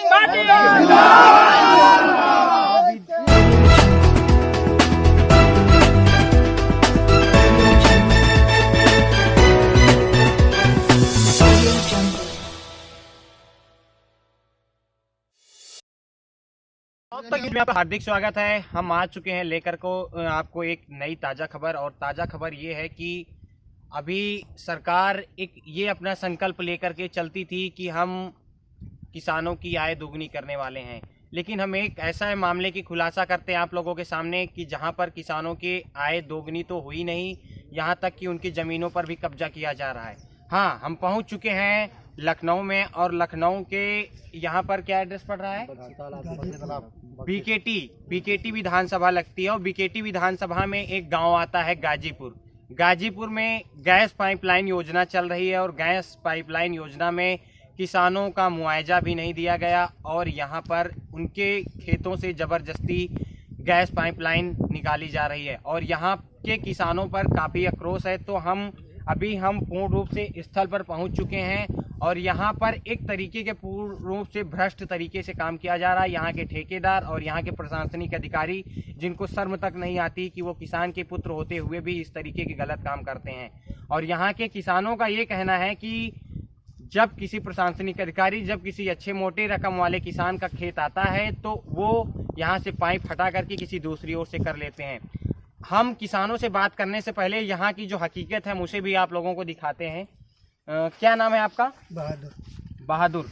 सिंह भाटिया। में आपका हार्दिक स्वागत है। हम आ चुके हैं लेकर को आपको एक नई ताज़ा खबर, और ताज़ा खबर ये है कि अभी सरकार एक ये अपना संकल्प लेकर के चलती थी कि हम किसानों की आय दोगुनी करने वाले हैं, लेकिन हम एक ऐसा मामले की खुलासा करते हैं आप लोगों के सामने कि जहां पर किसानों की आय दोगुनी तो हुई नहीं, यहां तक कि उनकी ज़मीनों पर भी कब्जा किया जा रहा है। हाँ, हम पहुंच चुके हैं लखनऊ में, और लखनऊ के यहाँ पर क्या एड्रेस पड़ रहा है? बीकेटी विधानसभा लगती है, और बीकेटी विधानसभा में एक गांव आता है गाजीपुर। गाजीपुर में गैस पाइपलाइन योजना चल रही है, और गैस पाइपलाइन योजना में किसानों का मुआवजा भी नहीं दिया गया, और यहाँ पर उनके खेतों से ज़बरदस्ती गैस पाइपलाइन निकाली जा रही है, और यहाँ के किसानों पर काफ़ी आक्रोश है। तो हम पूर्ण रूप से स्थल पर पहुँच चुके हैं, और यहाँ पर एक तरीके के पूर्ण रूप से भ्रष्ट तरीके से काम किया जा रहा है। यहाँ के ठेकेदार और यहाँ के प्रशासनिक अधिकारी, जिनको शर्म तक नहीं आती कि वो किसान के पुत्र होते हुए भी इस तरीके के गलत काम करते हैं। और यहाँ के किसानों का ये कहना है कि जब किसी प्रशासनिक अधिकारी, जब किसी अच्छे मोटे रकम वाले किसान का खेत आता है, तो वो यहाँ से पाइप हटा करके किसी दूसरी ओर से कर लेते हैं। हम किसानों से बात करने से पहले यहाँ की जो हकीकत है उसे भी आप लोगों को दिखाते हैं। क्या नाम है आपका? बहादुर।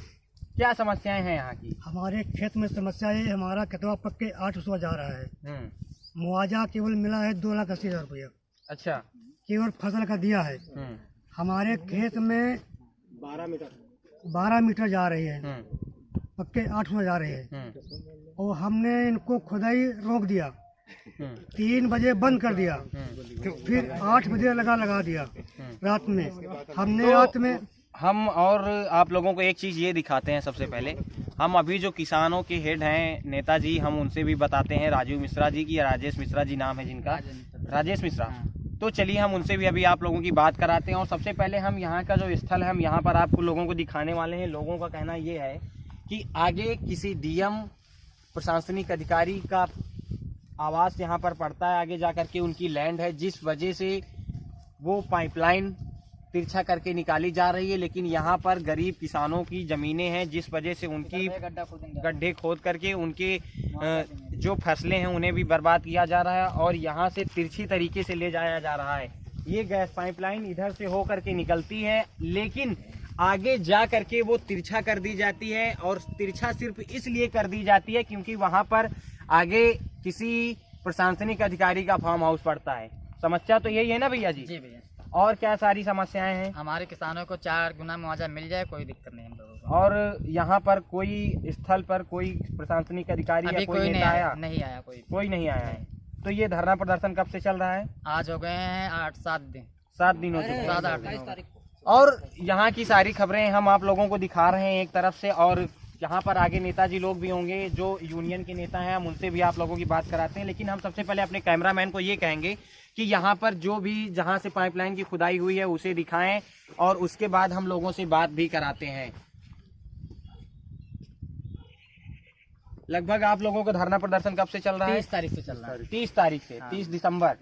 क्या समस्याएं हैं यहाँ की? हमारे खेत में समस्या है, हमारा खेतवा पक के 800 जा रहा है। मुआवजा केवल मिला है 2,80,000 रुपया। अच्छा, केवल फसल का दिया है। हमारे खेत में 12 मीटर जा रही है, पक्के 800 जा रहे हैं, और हमने इनको खुदाई रोक दिया। 3 बजे बंद कर दिया, फिर 8 बजे लगा दिया रात में। हमने रात में हम और आप लोगों को एक चीज़ ये दिखाते हैं। सबसे पहले हम अभी जो किसानों के हेड हैं नेताजी, हम उनसे भी बताते हैं, राजीव मिश्रा जी की, या राजेश मिश्रा जी नाम है जिनका, राजेश मिश्रा। तो चलिए हम उनसे भी अभी आप लोगों की बात कराते हैं। और सबसे पहले हम यहाँ का जो स्थल है, हम यहाँ पर आपको लोगों को दिखाने वाले हैं। लोगों का कहना ये है कि आगे किसी डीएम प्रशासनिक अधिकारी का आवास यहाँ पर पड़ता है, आगे जाकर के उनकी लैंड है, जिस वजह से वो पाइपलाइन तिरछा करके निकाली जा रही है। लेकिन यहाँ पर गरीब किसानों की ज़मीनें हैं, जिस वजह से उनकी गड्ढे खोद करके उनके जो फसलें हैं उन्हें भी बर्बाद किया जा रहा है, और यहाँ से तिरछी तरीके से ले जाया जा रहा है। ये गैस पाइपलाइन इधर से हो करके निकलती है, लेकिन आगे जा करके वो तिरछा कर दी जाती है, और तिरछा सिर्फ इसलिए कर दी जाती है क्योंकि वहाँ पर आगे किसी प्रशासनिक अधिकारी का फार्म हाउस पड़ता है। समस्या तो यही है ना भैया जी? जी भैया। और क्या सारी समस्याएं हैं? हमारे किसानों को 4 गुना मुआवजा मिल जाए, कोई दिक्कत नहीं हम लोगों को। और यहाँ पर कोई स्थल पर कोई प्रशासनिक अधिकारी या कोई नहीं नेता आया? नहीं आया, कोई नहीं आया है। तो ये धरना प्रदर्शन कब से चल रहा है? आज हो गए हैं 8-7 दिन। 7 दिन हो चुके हैं। 7-8 दिन। और यहाँ की सारी खबरें हम आप लोगों को दिखा रहे हैं एक तरफ से, और यहाँ पर आगे नेताजी लोग भी होंगे जो यूनियन के नेता हैं, हम उनसे भी आप लोगों की बात कराते हैं। लेकिन हम सबसे पहले अपने कैमरामैन को ये कहेंगे कि यहाँ पर जो भी जहाँ से पाइपलाइन की खुदाई हुई है उसे दिखाएं, और उसके बाद हम लोगों से बात भी कराते हैं। लगभग आप लोगों का धरना प्रदर्शन कब से चल रहा है? 30 तारीख से चल रहा है। 30 तारीख से? 30 दिसंबर।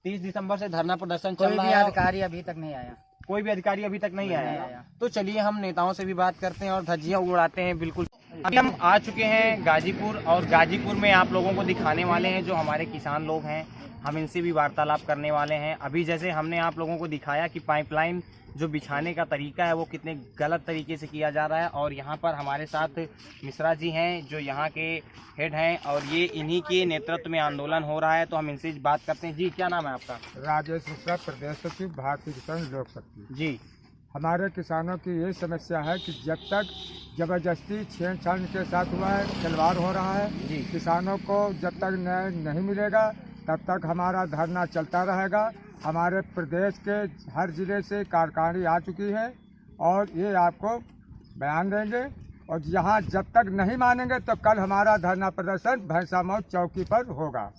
30 दिसंबर से धरना प्रदर्शन चल रहा है। कोई भी अधिकारी अभी तक नहीं आया। कोई भी अधिकारी अभी तक नहीं आया। तो चलिए हम नेताओं से भी बात करते हैं और धज्जियां उड़ाते हैं। बिल्कुल, अभी हम आ चुके हैं गाजीपुर, और गाजीपुर में आप लोगों को दिखाने वाले हैं जो हमारे किसान लोग हैं, हम इनसे भी वार्तालाप करने वाले हैं। अभी जैसे हमने आप लोगों को दिखाया कि पाइपलाइन जो बिछाने का तरीका है वो कितने गलत तरीके से किया जा रहा है, और यहाँ पर हमारे साथ मिश्रा जी हैं जो यहाँ के हेड हैं, और ये इन्हीं के नेतृत्व में आंदोलन हो रहा है। तो हम इनसे बात करते हैं। जी, क्या नाम है आपका? राजेश मिश्रा, प्रदेश सचिव, भारतीय किसान लोक शक्ति। जी, हमारे किसानों की ये समस्या है कि जब तक जबरदस्ती छेड़छाड़ के साथ हुआ है, खिलवाड़ हो रहा है जी, किसानों को जब तक न्याय नहीं मिलेगा तब तक हमारा धरना चलता रहेगा। हमारे प्रदेश के हर जिले से कारखानी आ चुकी है, और ये आपको बयान देंगे, और यहाँ जब तक नहीं मानेंगे तो कल हमारा धरना प्रदर्शन भैंसामौत चौकी पर होगा।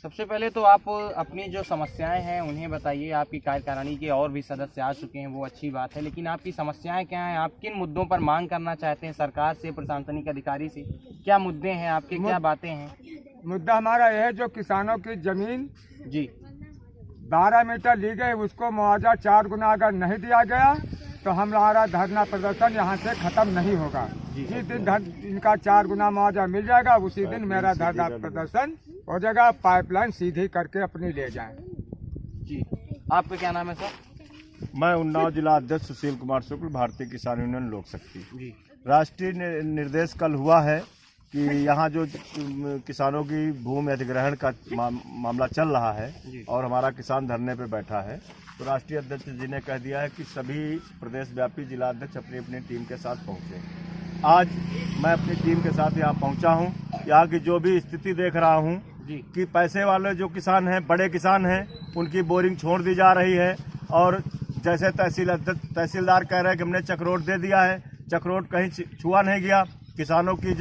सबसे पहले तो आप अपनी जो समस्याएं हैं उन्हें बताइए। आपकी कार्यकारिणी के और भी सदस्य आ चुके हैं, वो अच्छी बात है, लेकिन आपकी समस्याएं क्या हैं? आप किन मुद्दों पर मांग करना चाहते हैं सरकार से, प्रशासनिक अधिकारी से? क्या मुद्दे हैं आपके, क्या बातें हैं? मुद्दा हमारा यह है, जो किसानों की जमीन जी 12 मीटर ली गई, उसको मुआवजा 4 गुना अगर नहीं दिया गया तो हमारा धरना प्रदर्शन यहाँ से खत्म नहीं होगा। जिस दिन इनका 4 गुना मुआवजा मिल जाएगा उसी दिन मेरा धरना प्रदर्शन हो जाएगा। पाइपलाइन सीधी करके अपनी ले जाएं। जी, आपका क्या नाम है सर? मैं उन्नाव जिला अध्यक्ष सुशील कुमार शुक्ल, भारतीय किसान यूनियन लोक शक्ति। जी, राष्ट्रीय निर्देश कल हुआ है कि यहाँ जो किसानों की भूमि अधिग्रहण का मामला चल रहा है और हमारा किसान धरने पे बैठा है, तो राष्ट्रीय अध्यक्ष जी ने कह दिया है कि सभी प्रदेश व्यापी जिला अध्यक्ष अपनी अपनी टीम के साथ पहुँचे। आज मैं अपनी टीम के साथ यहाँ पहुँचा हूँ। यहाँ की जो भी स्थिति देख रहा हूँ कि पैसे वाले जो किसान हैं, बड़े किसान हैं, उनकी बोरिंग छोड़ दी जा रही है और जैसे तहसीलदार कह रहे हैं कि हमने चक्रोट दे दिया है, चक्रोट कहीं छुआ नहीं गया। किसानों की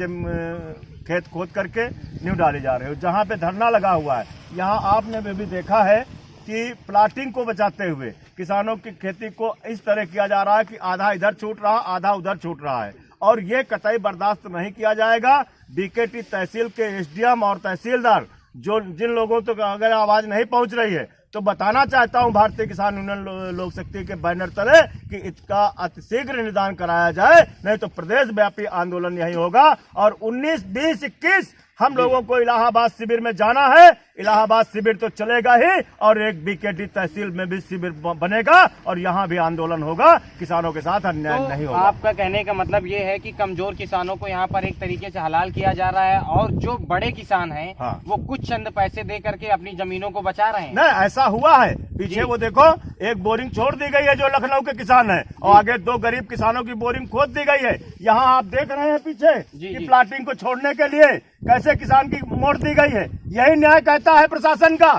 खेत खोद करके नींव डाली जा रही है। जहाँ पे धरना लगा हुआ है, यहाँ आपने भी देखा है कि प्लाटिंग को बचाते हुए किसानों की खेती को इस तरह किया जा रहा है कि आधा इधर छूट रहा, आधा उधर छूट रहा है, और ये कतई बर्दाश्त नहीं किया जाएगा। बीकेटी तहसील के एसडीएम और तहसीलदार जिन लोगों तक अगर आवाज नहीं पहुंच रही है, तो बताना चाहता हूं भारतीय किसान यूनियन लोक शक्ति के बैनर तले कि इसका अतिशीघ्र निदान कराया जाए, नहीं तो प्रदेश व्यापी आंदोलन यही होगा। और 19, 20, 21 हम लोगों को इलाहाबाद शिविर में जाना है। इलाहाबाद शिविर तो चलेगा ही, और एक बीकेटी तहसील में भी शिविर बनेगा और यहाँ भी आंदोलन होगा। किसानों के साथ अन्याय नहीं होगा। आपका कहने का मतलब ये है कि कमजोर किसानों को यहाँ पर एक तरीके से हलाल किया जा रहा है, और जो बड़े किसान हैं वो कुछ चंद पैसे दे करके अपनी जमीनों को बचा रहे हैं। नहीं, ऐसा हुआ है पीछे, वो देखो एक बोरिंग छोड़ दी गई है जो लखनऊ के किसान है, और आगे 2 गरीब किसानों की बोरिंग खोद दी गई है। यहाँ आप देख रहे हैं पीछे कि प्लाटिंग को छोड़ने के लिए कैसे किसान की मोड़ दी गई है। यही न्याय कहता है प्रशासन का।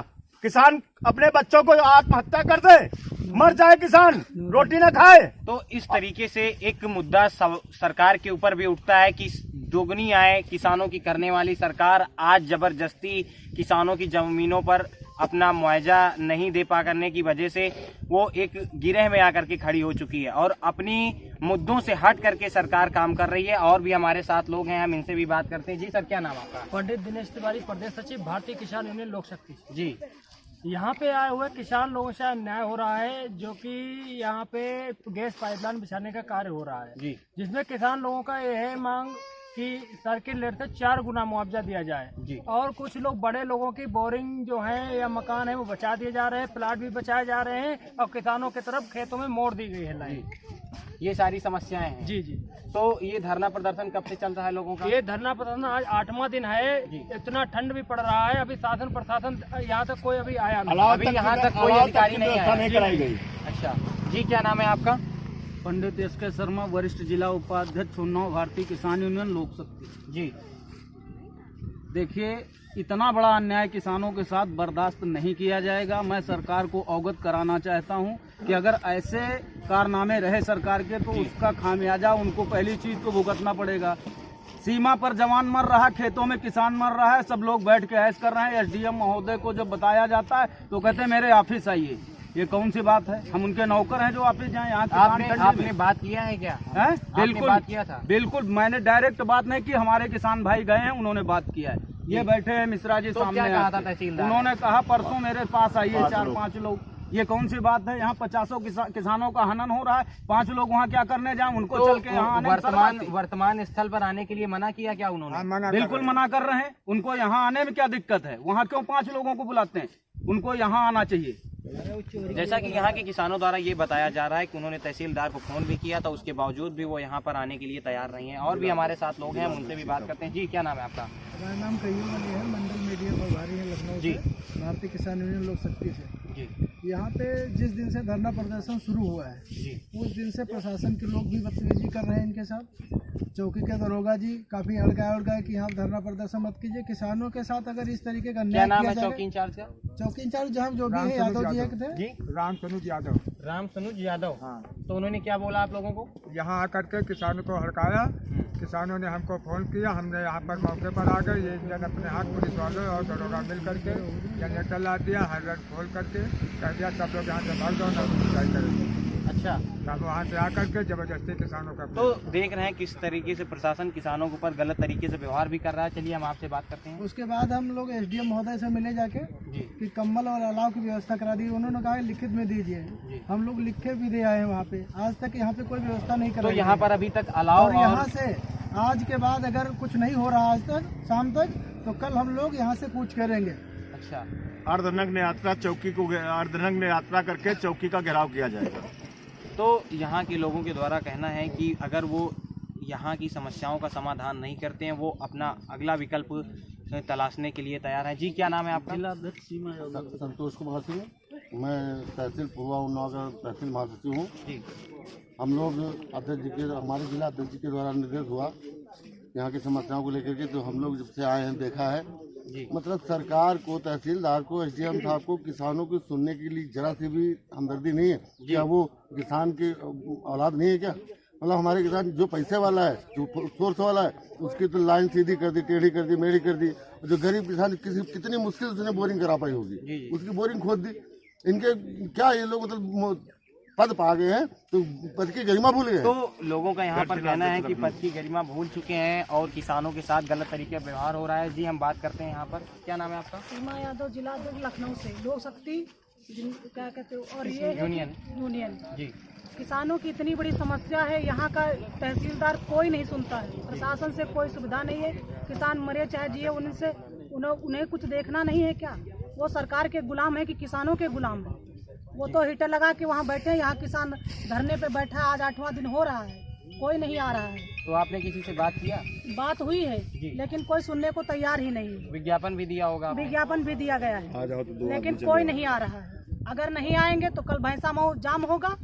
किसान अपने बच्चों को आत्महत्या कर दे, मर जाए किसान, रोटी न खाए। तो इस तरीके से एक मुद्दा सरकार के ऊपर भी उठता है कि दोगुनी आय किसानों की करने वाली सरकार आज जबरदस्ती किसानों की जमीनों पर अपना मुआवजा नहीं दे पा करने की वजह से वो एक गिरह में आकर के खड़ी हो चुकी है, और अपनी मुद्दों से हट करके सरकार काम कर रही है। और भी हमारे साथ लोग हैं, हम इनसे भी बात करते हैं। जी सर, क्या नाम आपका? पंडित दिनेश तिवारी, प्रदेश सचिव, भारतीय किसान यूनियन लोक शक्ति। जी, यहाँ पे आए हुए किसान लोगों से अन्याय हो रहा है, जो कि यहाँ पे गैस पाइपलाइन बिछाने का कार्य हो रहा है जी, जिसमें किसान लोगों का यह है मांग कि सर्किल रेट से 4 गुना मुआवजा दिया जाए जी। और कुछ लोग बड़े लोगों की बोरिंग जो है या मकान है वो बचा दिए जा रहे हैं, प्लाट भी बचाए जा रहे हैं, और किसानों की तरफ खेतों में मोड़ दी गई है लाइन। ये सारी समस्याएं हैं। जी जी। तो ये धरना प्रदर्शन कब से चल रहा है लोगों का? ये धरना प्रदर्शन आज 8वां दिन है। इतना ठंड भी पड़ रहा है, अभी शासन प्रशासन यहाँ तक कोई अभी आया नहीं। अभी यहाँ तक कोई अधिकारी नहीं आया। कराई गई। अच्छा जी, क्या नाम है आपका? पंडित SK शर्मा, वरिष्ठ जिला उपाध्यक्ष उन्नाव, भारतीय किसान यूनियन लोक शक्ति। जी, देखिए, इतना बड़ा अन्याय किसानों के साथ बर्दाश्त नहीं किया जाएगा। मैं सरकार को अवगत कराना चाहता हूं कि अगर ऐसे कारनामे रहे सरकार के, तो उसका खामियाजा उनको पहली चीज तो भुगतना पड़ेगा। सीमा पर जवान मर रहा है, खेतों में किसान मर रहा है, सब लोग बैठ के ऐश कर रहे हैं। SDM महोदय को जब बताया जाता है तो कहते हैं मेरे ऑफिस आइए। ये कौन सी बात है? हम उनके नौकर हैं जो ऑफिस जाएं। यहाँ आपने बात किया है क्या? है? बिल्कुल बात किया था। बिल्कुल, मैंने डायरेक्ट बात नहीं की, हमारे किसान भाई गए हैं, उन्होंने बात किया है। ये बैठे हैं मिश्रा जी तो सामने। क्या कहा था तहसीलदार? उन्होंने कहा परसों मेरे पास आइए 4-5 लोग। ये कौन सी बात है? यहाँ 50 किसानों का हनन हो रहा है, 5 लोग वहाँ क्या करने जाएं? उनको चल के यहाँ वर्तमान स्थल पर आने के लिए मना किया क्या उन्होंने? बिल्कुल मना कर रहे हैं। उनको यहाँ आने में क्या दिक्कत है? वहाँ क्यों 5 लोगों को बुलाते हैं? उनको यहाँ आना चाहिए। जैसा कि यहाँ के किसानों द्वारा ये बताया जा रहा है कि उन्होंने तहसीलदार को फोन भी किया था, उसके बावजूद भी वो यहाँ पर आने के लिए तैयार नहीं है। और भी हमारे साथ लोग हैं, हम उनसे भी बात करते हैं। जी, क्या नाम है आपका? मेरा नाम कयूम अली है, मंडल मीडिया प्रभारी है लखनऊ जी। से, भारतीय किसान यूनियन लोक शक्ति से। जी, यहाँ पे जिस दिन से धरना प्रदर्शन शुरू हुआ है, उस दिन से प्रशासन के लोग भी बदतमीजी कर रहे हैं इनके साथ। चौकी के दरोगा जी काफी हड़काए कि यहाँ धरना प्रदर्शन मत कीजिए। किसानों के साथ अगर इस तरीके का क्या नाम है चौकी इंचार्ज का? चौकी इंचार्ज जो भी है यादव जी थे। रामचंद्र यादव। राम सनुज यादव। हाँ। तो उन्होंने क्या बोला आप लोगों को? यहाँ आकर के किसानों को हड़काया। किसानों ने हमको फोन किया, हमने यहाँ पर मौके पर आ गए। ये इंजन अपने हाथ पुलिस वालों और दरोगा मिल करके जनरेटर ला दिया, हाइड्रेंट खोल करके कह दिया सब लोग यहाँ से भाग जाओ ना सिंचाई करेंगे। अच्छा, तब वहाँ से आकर के जबरदस्ती किसानों का तो देख रहे हैं किस तरीके से प्रशासन किसानों के ऊपर गलत तरीके से व्यवहार भी कर रहा है। चलिए हम आपसे बात करते हैं। उसके बाद हम लोग एसडीएम महोदय से मिले जाके जी कि कम्बल और अलाव की व्यवस्था करा दी। उन्होंने कहा लिखित में दीजिए। हम लोग लिखे भी दे आए हैं वहाँ पे। आज तक यहाँ पे कोई व्यवस्था नहीं तो कराई यहाँ पर अभी तक अलाव और यहाँ से आज के बाद अगर कुछ नहीं हो रहा आज तक शाम तक, तो कल हम लोग यहाँ से कूच करेंगे। अच्छा, अर्धनग्न यात्रा चौकी को अर्धनग्न यात्रा करके चौकी का घेराव किया जाएगा। तो यहाँ के लोगों के द्वारा कहना है कि अगर वो यहाँ की समस्याओं का समाधान नहीं करते हैं, वो अपना अगला विकल्प तलाशने के लिए तैयार है। जी, क्या नाम है आपका? संतोष कुमार सिंह, मैं तहसील पूर्वा उन्नाव का तहसील महासचिव हूँ। जी, हम लोग अध्यक्ष जी के हमारे जिला अध्यक्ष जी के द्वारा निर्देश हुआ यहाँ की समस्याओं को लेकर के, तो हम लोग जब से आए हैं देखा है जी, मतलब सरकार को, तहसीलदार को, एसडीएम साहब को किसानों को सुनने के लिए जरा से भी हमदर्दी नहीं है। क्या वो किसान की औलाद नहीं है क्या? मतलब हमारे किसान जो पैसे वाला है, जो सोर्स वाला है, उसकी तो लाइन सीधी कर दी, टेढ़ी कर दी, मेढ़ी कर दी। जो गरीब किसान कितनी मुश्किल से बोरिंग करा पाई होगी, उसकी बोरिंग खोद दी। इनके क्या ये लोग मतलब पद पा गए हैं तो पद की गरिमा भूल गए। तो लोगों का यहाँ पर कहना है कि पद की गरिमा भूल चुके हैं और किसानों के साथ गलत तरीके का व्यवहार हो रहा है। जी, हम बात करते हैं यहाँ पर। क्या नाम है आपका? सीमा यादव, जिला अध्यक्ष लखनऊ से, लोक शक्ति क्या कहते हो, और ये है यूनियन। जी, किसानों की इतनी बड़ी समस्या है, यहाँ का तहसीलदार कोई नहीं सुनता है, प्रशासन से कोई सुविधा नहीं है। किसान मरे चाहे जिए, उन्हें कुछ देखना नहीं है क्या? वो सरकार के गुलाम है कि किसानों के गुलाम है? वो तो हीटर लगा के वहाँ बैठे हैं। यहाँ किसान धरने पे बैठा, आज 8वां दिन हो रहा है, कोई नहीं आ रहा है। तो आपने किसी से बात किया? बात हुई है लेकिन कोई सुनने को तैयार ही नहीं है। विज्ञापन भी दिया होगा? विज्ञापन भी दिया गया है लेकिन कोई नहीं आ रहा है। अगर नहीं आएंगे तो कल भैंसा मऊ जाम होगा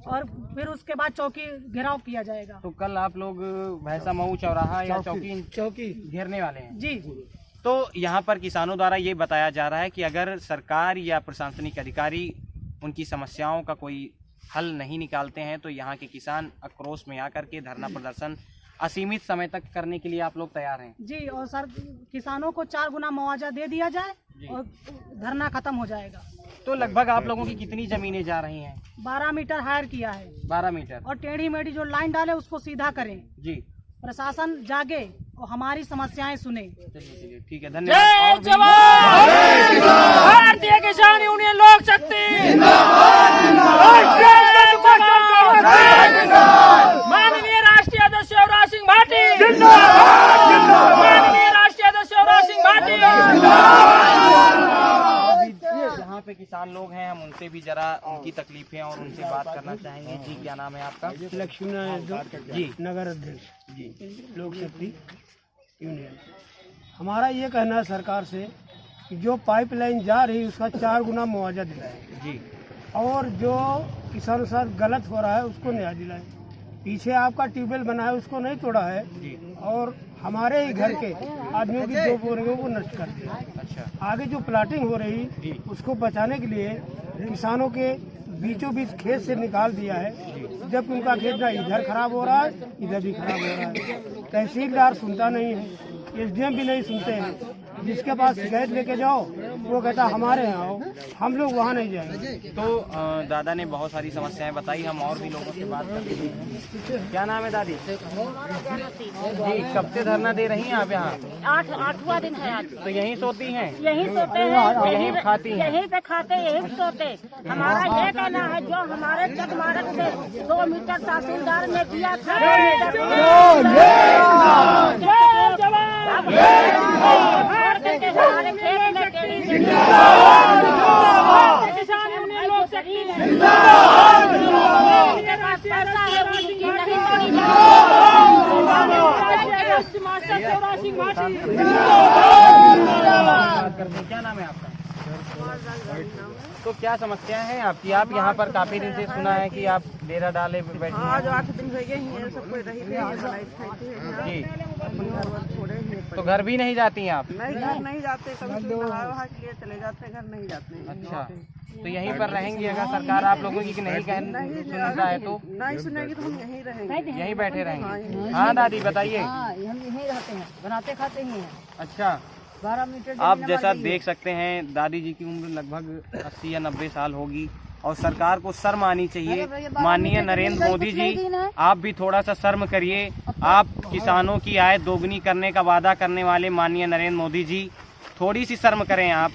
और फिर उसके बाद चौकी घेराव किया जाएगा। तो कल आप लोग भैंसा मऊ चौराहा या चौकी घेरने वाले हैं? जी। तो यहाँ पर किसानों द्वारा ये बताया जा रहा है कि अगर सरकार या प्रशासनिक अधिकारी उनकी समस्याओं का कोई हल नहीं निकालते हैं तो यहाँ के किसान आक्रोश में आकर के धरना प्रदर्शन असीमित समय तक करने के लिए आप लोग तैयार हैं? जी, और सर किसानों को 4 गुना मुआवजा दे दिया जाए और धरना खत्म हो जाएगा। तो लगभग आप लोगों की कितनी जमीनें जा रही हैं? 12 मीटर हायर किया है। 12 मीटर। और टेढ़ी मेढ़ी जो लाइन डाले उसको सीधा करें। जी, प्रशासन जागे और हमारी समस्याएं सुने। चलिए ठीक है, धन्यवाद। भारतीय किसान यूनियन लोक शक्ति माननीय राष्ट्रीय अध्यक्ष शिवराज सिंह भाटी, माननीय राष्ट्रीय अध्यक्ष शिवराज सिंह भाटी। यहाँ पे किसान लोग हैं, हम उनसे भी जरा उनकी तकलीफें और उनसे बात करना चाहेंगे। जी, क्या नाम है आपका? लक्ष्मी नारायण जी, नगर अध्यक्ष जी, लोक शक्ति यूनियन। हमारा ये कहना है सरकार से कि जो पाइपलाइन जा रही है उसका 4 गुना मुआवजा दिलाए जी, और जो किसानों के साथ गलत हो रहा है उसको न्याय दिलाए। पीछे आपका ट्यूबवेल बना है उसको नहीं तोड़ा है जी, और हमारे ही घर के आदमियों की 2 बोरियों को नष्ट कर दिया। अच्छा, आगे जो प्लाटिंग हो रही उसको बचाने के लिए किसानों के बीचों बीच खेत से निकाल दिया है, जबकि उनका खेत ना इधर खराब हो रहा है इधर भी खराब हो रहा है। तहसीलदार सुनता नहीं है, एसडीएम भी नहीं सुनते हैं। जिसके पास शिकायत लेके जाओ वो कहता हमारे यहाँ आओ, हम लोग वहाँ नहीं जाएंगे। तो दादा ने बहुत सारी समस्याएं बताई, हम और भी लोगों से बात कर लेते हैं। क्या नाम है दादी? जी, कब से धरना दे रही हैं आप यहाँ? 8वां दिन है आज। तो यहीं सोती हैं? यहीं सोते हैं, यहीं खाती हैं? यहीं पे खाते, यहीं सोते। हमारा ये कहना है जो हमारे चकमारक से 2 मीटर तहसीलदार ने किया था, हमारे खेत में किसान यूनियन लोक शक्ति पैसा है उनकी नहीं तोड़ी मास्टर शिवराज सिंह भाटी। क्या नाम है आपका? तो क्या समस्या है आपकी? आप यहाँ पर काफी दिन से सुना है कि आप डेरा डाले बैठे हैं। आज 8 दिन हो गए हैं, सब कोई रही जी, अपन घर छोड़े हैं तो घर भी नहीं जाती हैं आप? नहीं, घर नहीं जाते, कभी नहा के लिए चले जाते, घर नहीं जाते। अच्छा, तो यहीं पर रहेंगी अगर सरकार आप लोगों की नहीं सुनता है तो? नहीं सुनेगी तो हम यहीं रहेंगे, यहीं बैठे रहेंगे। हाँ दादी बताइए। हम यहीं रहते हैं, बनाते खाते ही हैं। अच्छा, 12 मीटर आप जैसा देख सकते हैं दादी जी की उम्र लगभग 80 या 90 साल होगी और सरकार को शर्म आनी चाहिए। माननीय नरेंद्र मोदी जी, आप भी थोड़ा सा शर्म करिए। आप किसानों की आय दोगुनी करने का वादा करने वाले माननीय नरेंद्र मोदी जी, थोड़ी सी शर्म करें आप।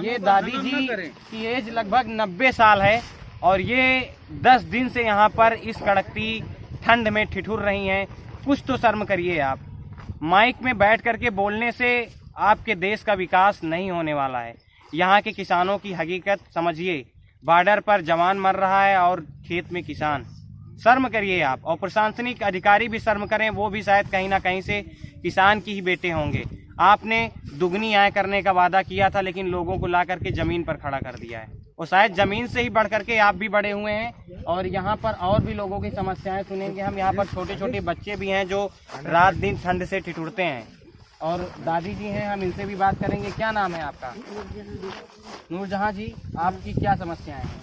ये दादी जी की एज लगभग 90 साल है और ये 10 दिन से यहाँ पर इस कड़कती ठंड में ठिठुर रही हैं। कुछ तो शर्म करिए आप। माइक में बैठ करके बोलने से आपके देश का विकास नहीं होने वाला है। यहाँ के किसानों की हकीकत समझिए। बॉर्डर पर जवान मर रहा है और खेत में किसान। शर्म करिए आप, और प्रशासनिक अधिकारी भी शर्म करें, वो भी शायद कहीं ना कहीं से किसान की ही बेटे होंगे। आपने दुगनी आय करने का वादा किया था लेकिन लोगों को ला करके जमीन पर खड़ा कर दिया है। और शायद जमीन से ही बढ़ करके आप भी बड़े हुए हैं और यहाँ पर और भी लोगों की समस्याएं सुनेंगे हम। यहाँ पर छोटे छोटे बच्चे भी हैं जो रात दिन ठंड से ठिठुरते हैं। और दादी जी हैं, हम इनसे भी बात करेंगे। क्या नाम है आपका? नूरजहां जी, आपकी क्या समस्याएं हैं?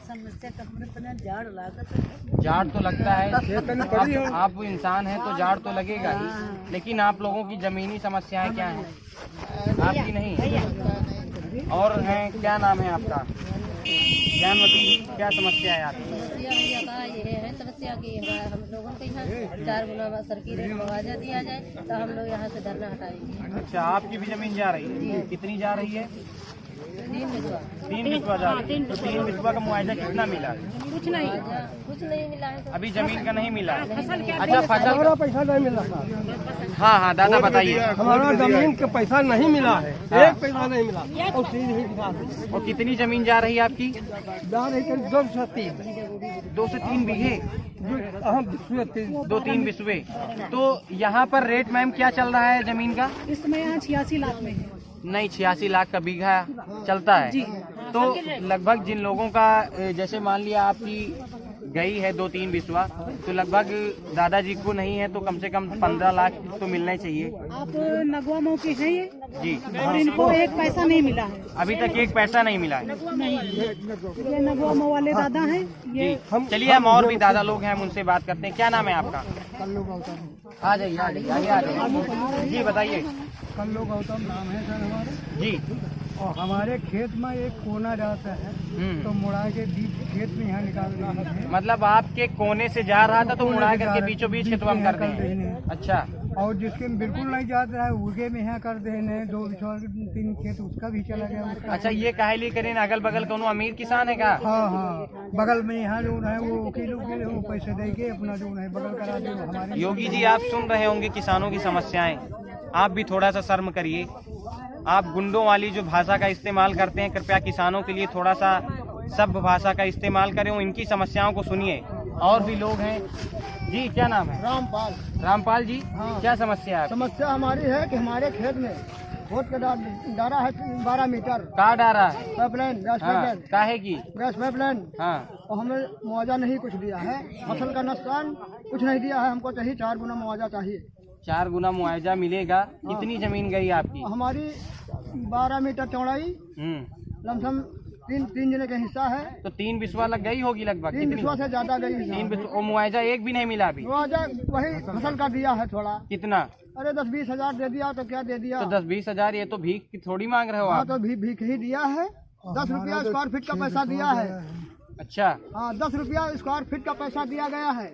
समस्या जाड़ तो लगता है, आप इंसान हैं तो जाड़ तो लगेगा ही, लेकिन आप लोगों की जमीनी समस्याएं क्या हैं? आपकी नहीं और हैं? क्या नाम है आपका? ज्ञानवती जी, क्या समस्या है आपकी? ये है समस्या की हम लोगों को यहाँ 4 गुना सरकारी मुआवजा दिया जाए तो हम लोग यहाँ से धरना हटाएंगे। अच्छा, आपकी भी जमीन जा रही है? कितनी जा रही है? 3 बिस्वा। 3 बिस्वा जा रही है। तो 3 बिस्वा का मुआवजा कितना मिला? कुछ नहीं मिला है। अभी जमीन का नहीं मिला है। अच्छा, फसल का पैसा नहीं मिला। हाँ हाँ दादा बताइए। हमारा जमीन का पैसा नहीं मिला है, एक पैसा नहीं मिला। और कितनी जमीन जा रही है आपकी? जा रही है 2 से 3 बीघे, 2-3 बिस्वे। तो यहाँ पर रेट मैम क्या चल रहा है जमीन का? इस समय यहाँ 86 लाख में है। नहीं, 86 लाख का बीघा चलता है। तो लगभग जिन लोगों का जैसे मान लिया आपकी गई है 2-3 बिस्वा, तो लगभग दादाजी को नहीं है तो कम से कम 15 लाख तो मिलना चाहिए। आप नगवा मऊ के हैं ये जी, और इनको एक पैसा नहीं मिला है। अभी तक एक पैसा नहीं मिला है। नहीं, ये नगवा मऊ वाले दादा हैं ये। चलिए हम और भी दादा लोग हैं, हम उनसे बात करते हैं। क्या नाम है आपका? आ जाइए आ जाइए जी, बताइए। कल्लू गौतम नाम है सर हमारा जी। और हमारे खेत में एक कोना जाता है तो मुड़ा के बीच खेत में यहाँ निकाल रहे हैं। मतलब आपके कोने से जा रहा था तो मुड़ा करके बीचों बीच खेतवा में कर दें। अच्छा, और जिसके में बिल्कुल नहीं जाता है उगे में यहाँ कर देने 2-3 खेत उसका भी चला गया उसका। अच्छा, ये काहे लिए करें? अगल बगल कोनो अमीर किसान है का? हाँ, बगल में यहाँ जो है वो वकीलों के वो पैसे दे के अपना जो है बगल करा दे हमारे। योगी जी, आप सुन रहे होंगे किसानों की समस्याएं, आप भी थोड़ा सा शर्म करिए। आप गुंडों वाली जो भाषा का इस्तेमाल करते हैं, कृपया किसानों के लिए थोड़ा सा सभ्य भाषा का इस्तेमाल करें, इनकी समस्याओं को सुनिए। और भी लोग हैं जी, क्या नाम है? रामपाल। रामपाल जी, क्या समस्या है? समस्या हमारी है कि हमारे खेत में बहुत डारा है 12 मीटर का डारा है? Pipeline, gas pipeline. काहे की? Gas pipeline. हाँ, और हमें मुआवजा नहीं कुछ दिया है, फसल का नुकसान कुछ नहीं दिया है। हमको चाहिए 4 गुना मुआवजा चाहिए। 4 गुना मुआवजा मिलेगा। कितनी जमीन गई आपकी? हमारी 12 मीटर चौड़ाई, लमसम 3 जने का हिस्सा है। तो 3 बिस्वा लग गई होगी लगभग? 3 बिस्वा से ज्यादा गई है। 3 बिस्वा। और मुआवजा एक भी नहीं मिला अभी? मुआवजा वही फसल का दिया है थोड़ा। कितना? अरे 10-20 हजार दे दिया तो क्या दे दिया। तो 10-20 हजार, ये तो भीख की थोड़ी मांग रहे हो आप? तो भीख ही दिया है। 10 रुपया स्क्वायर फीट का पैसा दिया है। अच्छा, हाँ, 10 रुपया स्क्वायर फीट का पैसा दिया गया है।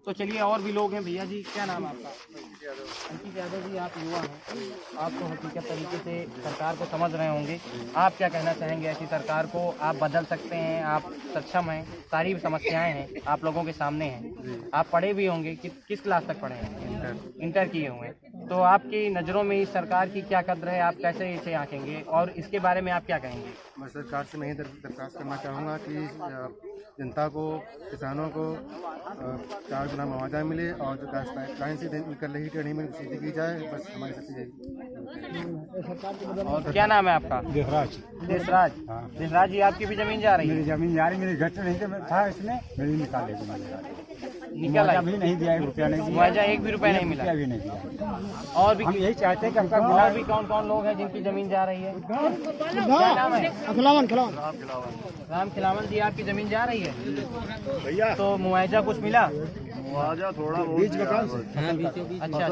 तो चलिए और भी लोग हैं। भैया जी, क्या नाम है आपका? अंकित यादव जी, आप युवा हैं, आप तो हकीकत तरीके से सरकार को समझ रहे होंगे। आप क्या कहना चाहेंगे? ऐसी सरकार को आप बदल सकते हैं, आप सक्षम हैं, सारी समस्याएं हैं आप लोगों के सामने हैं। आप पढ़े भी होंगे, किस क्लास तक पढ़े हैं? इंटर किए हुए हैं। तो आपकी नज़रों में इस सरकार की क्या कद्र है? आप कैसे इसे आंकेंगे और इसके बारे में आप क्या कहेंगे? मैं सरकार से मैं दरख्वास्त करना चाहूँगा कि जनता को, किसानों को 4 गुना मुआवजा मिले और जो गैस पाइपलाइन से निकल रही ट्रेनिंग में सीधी की जाए। बस हमारी सबसे यही। और क्या नाम है आपका? देशराज। देशराज। देशराज जी, आपकी भी जमीन जा रही है? मेरी जमीन जा रही, मेरी घर से नहीं था इसमें, मेरी निकाल लेगी। निकल आई, भी नहीं दिया, 1 रुपया नहीं दिया, मुआवजा 1 भी रुपया नहीं मिला। रुपया भी नहीं दिया। और भी हम यही चाहते हैं कि हमका और भी कौन कौन लोग हैं जिनकी जमीन जा रही है? क्या नाम है? राम खिलावन जी, आपकी जमीन जा रही है भैया? तो मुआवजा कुछ मिला? मुआवजा थोड़ा बीच मकान से, अच्छा,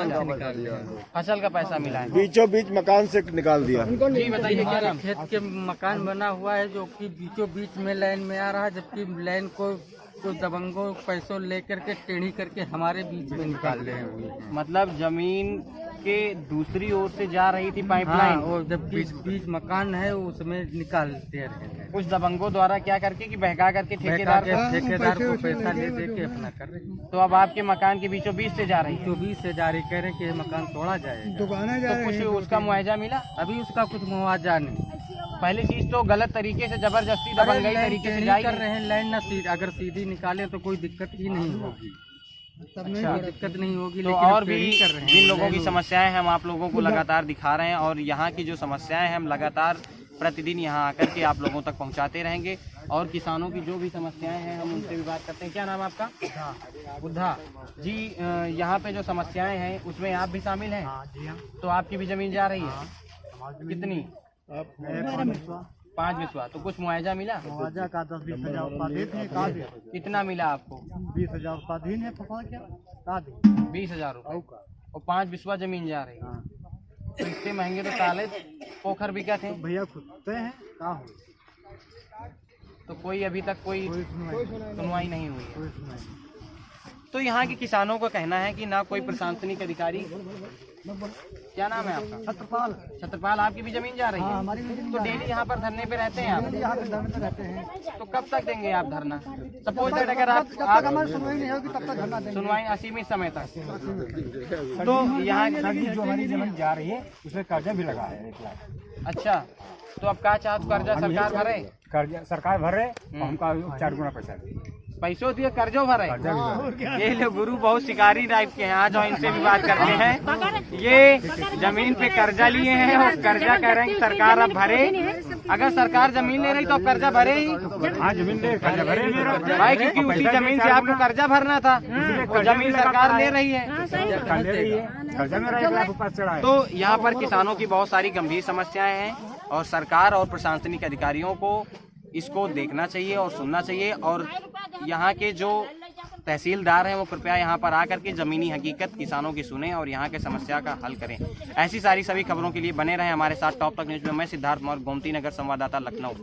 फसल का पैसा मिला है, बीचों बीच मकान से निकाल दिया। जी बताइए क्या नाम? खेत के मकान बना हुआ है जो कि बीचों बीच में लाइन में आ रहा है, जबकि लाइन को दबंगों पैसों लेकर के टेढ़ी करके हमारे बीच में निकाल रहे हैं। मतलब जमीन के दूसरी ओर से जा रही थी पाइपलाइन, और जब बीच मकान है उसमें निकालते रहे हैं। कुछ दबंगों द्वारा क्या करके कि बहका करके ठेकेदार को पैसा ले दे के अपना कर रहे हैं। तो अब आपके मकान के बीचों बीच से जा रही है? बीचों बीच से जा रही, कह रहे कि मकान तोड़ा जाएगा। तो कुछ उसका मुआवजा मिला? अभी उसका कुछ मुआवजा नहीं। पहली चीज तो गलत तरीके से जबरदस्ती दबंगई तरीके से जारी कर रहे हैं लाइन ना, अगर सीधी निकाले तो कोई दिक्कत ही नहीं होगी। अच्छा, दिक्कत नहीं होगी। तो और भी जिन लोगों की समस्याएं हम आप लोगों को लगातार दिखा रहे हैं और यहाँ की जो समस्याएं हैं हम लगातार प्रतिदिन यहाँ आकर के आप लोगों तक पहुँचाते रहेंगे और किसानों की जो भी समस्याएं हैं हम उनसे भी बात करते हैं। क्या नाम है आपका? बुद्धा जी। यहाँ पे जो समस्याएं हैं उसमें आप भी शामिल हैं? तो आपकी भी जमीन जा रही है? कितनी? 5 बिस्वा। तो कुछ मुआवजा मिला? मुआवजा का 10-20 हजार रुपया। कितना मिला आपको? 20,000 रुपया दिन है, पकड़ क्या 20,000 रुपये और 5 बिस्वा जमीन जा रही है। तो इससे महंगे तो ताले पोखर भी क्या थे? भैया खुदते हैं क्या हो? तो कोई अभी तक कोई सुनवाई नहीं हुई है। तो यहाँ के किसानों का कहना है कि ना कोई प्रशासनिक अधिकारी। क्या नाम है आपका? छत्रपाल। छत्रपाल, आपकी भी जमीन जा रही है? हमारी भी जमीन तो डेली यहाँ पर धरने पे रहते हैं आप? यहाँ पे धरने पे रहते हैं। तो कब तक देंगे आप धरना? सपोज दैट अगर आप हमारी सुनवाई नहीं होगी तब तक धरना देंगे। सुनवाई असीमित समय तक। तो यहाँ जो हमारी जमीन जा रही है उसमें कर्जा भी लगा है 1 लाख। अच्छा, तो अब क्या चाहते? कर्जा सरकार भरे? कर्जा सरकार भर रहे, हमका 4 गुना पैसा दे। पैसों दिए कर्जो भरे। ये लोग गुरु बहुत शिकारी टाइप के हैं। आज और इनसे भी बात करते हैं। ये जमीन पे कर्जा लिए हैं और कर्जा कह रहे हैं कि सरकार अब भरे। अगर सरकार जमीन ले रही तो अब कर्जा भरे ही। हाँ, जमीन ले कर्जा भरे भाई, क्योंकि उसी जमीन से आपको कर्जा भरना था। जमीन सरकार ले रही है, कर्जा मेरा 1 लाख ऊपर चढ़ा है। तो यहाँ पर किसानों की बहुत सारी गंभीर समस्याएं हैं और सरकार और प्रशासनिक अधिकारियों को इसको देखना चाहिए और सुनना चाहिए। और यहाँ के जो तहसीलदार हैं वो कृपया यहाँ पर आकर के ज़मीनी हकीकत किसानों की सुने और यहाँ के समस्या का हल करें। ऐसी सारी सभी खबरों के लिए बने रहें हमारे साथ टॉप तक न्यूज़ में। मैं सिद्धार्थ मौर्य, गोमती नगर संवाददाता, लखनऊ।